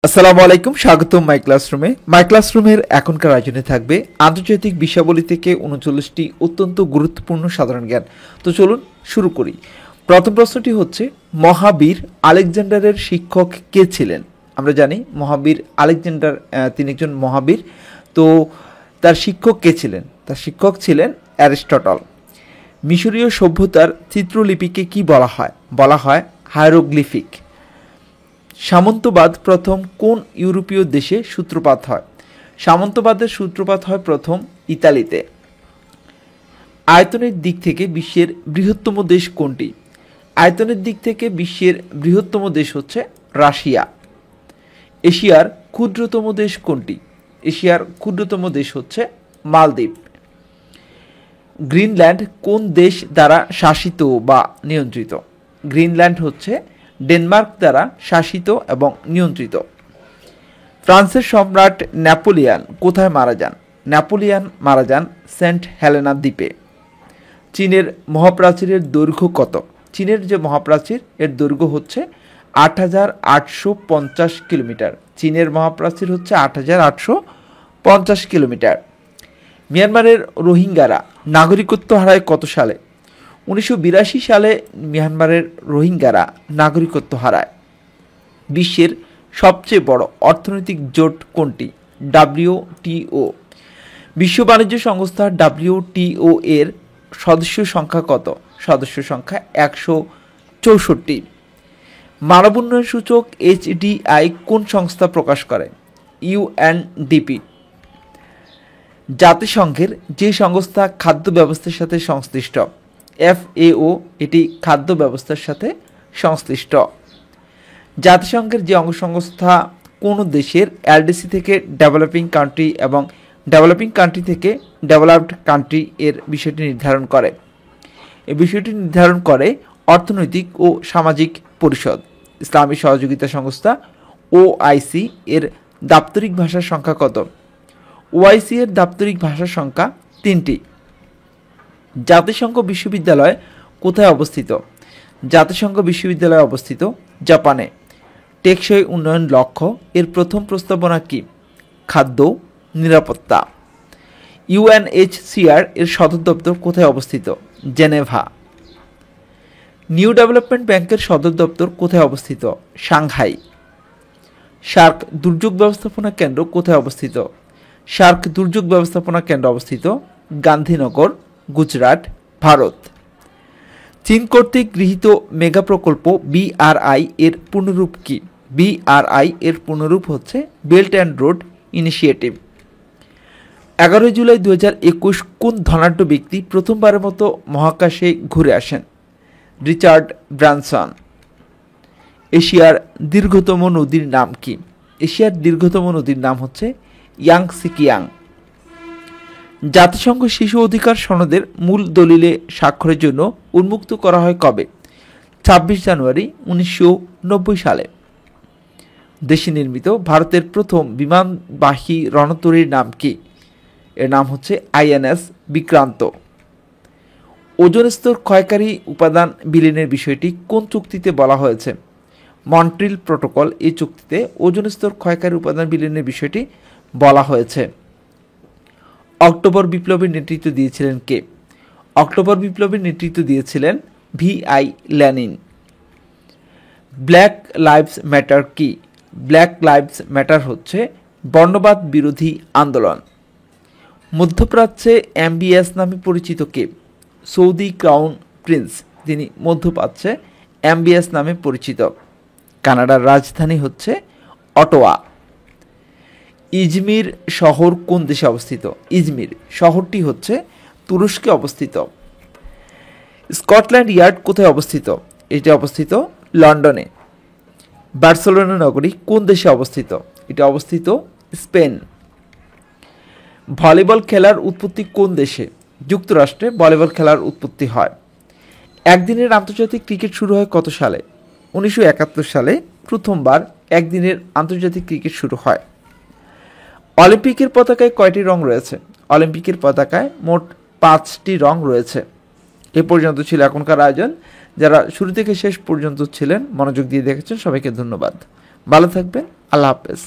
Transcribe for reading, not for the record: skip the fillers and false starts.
আসসালামু আলাইকুম, স্বাগতম মাই ক্লাসরুমে। মাই ক্লাসরুমের এখনকার আয়োজনে থাকবে আন্তর্জাতিক বিষয়াবলী থেকে ৩৯টি অত্যন্ত গুরুত্বপূর্ণ সাধারণ জ্ঞান। তো চলুন শুরু করি। প্রথম প্রশ্নটি হচ্ছে, মহাবীর আলেকজান্ডারের শিক্ষক কে ছিলেন? আমরা জানি মহাবীর আলেকজান্ডার তিনি একজন মহাবীর। তো তার শিক্ষক কে ছিলেন? তার শিক্ষক ছিলেন অ্যারিস্টটল। মিশরীয় সভ্যতার চিত্রলিপিকে কি বলা হয়? বলা হয় হায়ারোগ্লিফিক। সামন্তবাদ প্রথম কোন ইউরোপীয় দেশে সূত্রপাত হয়? সামন্তবাদের সূত্রপাত হয় প্রথম ইতালিতে। আয়তনের দিক থেকে বিশ্বের বৃহত্তম দেশ কোনটি? আয়তনের দিক থেকে বিশ্বের বৃহত্তম দেশ হচ্ছে রাশিয়া। এশিয়ার ক্ষুদ্রতম দেশ কোনটি? এশিয়ার ক্ষুদ্রতম দেশ হচ্ছে মালদ্বীপ। গ্রিনল্যান্ড কোন দেশ দ্বারা শাসিত বা নিয়ন্ত্রিত? গ্রিনল্যান্ড হচ্ছে ডেনমার্ক দ্বারা শাসিত এবং নিয়ন্ত্রিত। ফ্রান্সের সম্রাট নেপোলিয়ান কোথায় মারা যান? নেপোলিয়ান মারা যান সেন্ট হেলেনা দ্বীপে। চীনের মহাপ্রাচীরের দৈর্ঘ্য কত? চীনের যে মহাপ্রাচীর এর দৈর্ঘ্য হচ্ছে ৮,৮৫০ কিলোমিটার। চীনের মহাপ্রাচীর হচ্ছে ৮,৮৫০ কিলোমিটার। মিয়ানমারের রোহিঙ্গারা নাগরিকত্ব হারায় কত সালে? ১৯৮২ সালে মিয়ানমারের রোহিঙ্গারা নাগরিকত্ব হারায়। বিশ্বের সবচেয়ে বড় অর্থনৈতিক জোট কোনটি? WTO। বিশ্ব বাণিজ্য সংস্থা WTO এর সদস্য সংখ্যা কত? সদস্য সংখ্যা ১৬৪। মানব উন্নয়ন সূচক HDI কোন সংস্থা প্রকাশ করে? UNDP। জাতিসংঘের যে সংস্থা খাদ্য ব্যবস্থার সাথে সংশ্লিষ্ট? FAO, এটি খাদ্য ব্যবস্থার সাথে সংশ্লিষ্ট। জাতিসংঘের যে অঙ্গসংস্থা কোনো দেশের LDC থেকে ডেভেলপিং কান্ট্রি এবং ডেভেলপিং কান্ট্রি থেকে ডেভেলপড কান্ট্রি এর বিষয়টি নির্ধারণ করে? এই বিষয়টি নির্ধারণ করে অর্থনৈতিক ও সামাজিক পরিষদ। ইসলামী সহযোগিতা সংস্থা OIC এর দাপ্তরিক ভাষার সংখ্যা কত? OIC এর দাপ্তরিক ভাষার সংখ্যা 3টি। জাতিসংঘ বিশ্ববিদ্যালয় কোথায় অবস্থিত? জাতিসংঘ বিশ্ববিদ্যালয় অবস্থিত জাপানে। টেকসই উন্নয়ন লক্ষ্য এর প্রথম প্রস্তাবনা কি? খাদ্য নিরাপত্তা। UNHCR এর সদর দপ্তর কোথায় অবস্থিত? জেনেভা। নিউ ডেভেলপমেন্ট ব্যাংকের সদর দপ্তর কোথায় অবস্থিত? সাংহাই। সার্ক দুর্যোগ ব্যবস্থাপনা কেন্দ্র কোথায় অবস্থিত? সার্ক দুর্যোগ ব্যবস্থাপনা কেন্দ্র অবস্থিত গান্ধীনগর, গুজরাট, ভারত। চীন কর্তৃক গৃহীত মেগা প্রকল্প BRI এর পূর্ণরূপ কি? BRI এর পূর্ণরূপ হচ্ছে belt and road initiative. 11 July 2021 কোন ধনাঢ্য ব্যক্তি প্রথমবারের মতো মহাকাশে ঘুরে আসেন? Richard Branson. এশিয়ার দীর্ঘতম নদীর নাম কি? এশিয়ার দীর্ঘতম নদীর নাম হচ্ছে ইয়াংসিকিয়াং। জাতিসংঘ শিশু অধিকার সনদের মূল দলিলে স্বাক্ষরের জন্য উন্মুক্ত করা হয় কবে? ২৬ জানুয়ারি ১৯৯০ সালে। দেশে নির্মিত ভারতের প্রথম বিমানবাহী রণতরীর নাম কি? এর নাম হচ্ছে INS বিক্রান্ত। ওজোন স্তর ক্ষয়কারী উপাদান বিলীনের বিষয়টি কোন চুক্তিতে বলা হয়েছে? Montreal protocol. এই চুক্তিতে ওজোন স্তর ক্ষয়কারী উপাদান বিলীনের বিষয়টি বলা হয়েছে। অক্টোবর বিপ্লবের নেতৃত্ব দিয়েছিলেন কে? অক্টোবর বিপ্লবের নেতৃত্ব দিয়েছিলেন VI Lenin. Black lives matter কি? ব্ল্যাক লাইভস ম্যাটার হচ্ছে বর্ণবাদ বিরোধী আন্দোলন। মধ্যপ্রাচ্যে MBS নামে পরিচিত কে? সৌদি ক্রাউন প্রিন্স, তিনি মধ্যপ্রাচ্যে MBS নামে পরিচিত। কানাডার রাজধানী হচ্ছে অটোয়া। ইজমির শহর কোন দেশে অবস্থিত? ইজমির শহরটি হচ্ছে তুরস্কে অবস্থিত। স্কটল্যান্ড ইয়ার্ড কোথায় অবস্থিত? এটি অবস্থিত লন্ডনে। বার্সেলোনা নগরী কোন দেশে অবস্থিত? এটি অবস্থিত স্পেন। ভলিবল খেলার উৎপত্তি কোন দেশে? যুক্তরাষ্ট্রে ভলিবল খেলার উৎপত্তি হয়। একদিনের আন্তর্জাতিক ক্রিকেট শুরু হয় কত সালে? 1971 সালে প্রথমবার একদিনের আন্তর্জাতিক ক্রিকেট শুরু হয়। অলিম্পিকের পতাকায় কয়টি রং রয়েছে? অলিম্পিকের পতাকায় মোট 5টি রং রয়েছে। এ পর্যন্ত ছিল এখনকার আয়োজন। যারা শুরু থেকে শেষ পর্যন্ত ছিলেন, মনোযোগ দিয়ে দেখেছেন, সবাইকে ধন্যবাদ। ভালো থাকবেন। আল্লাহ হাফেজ।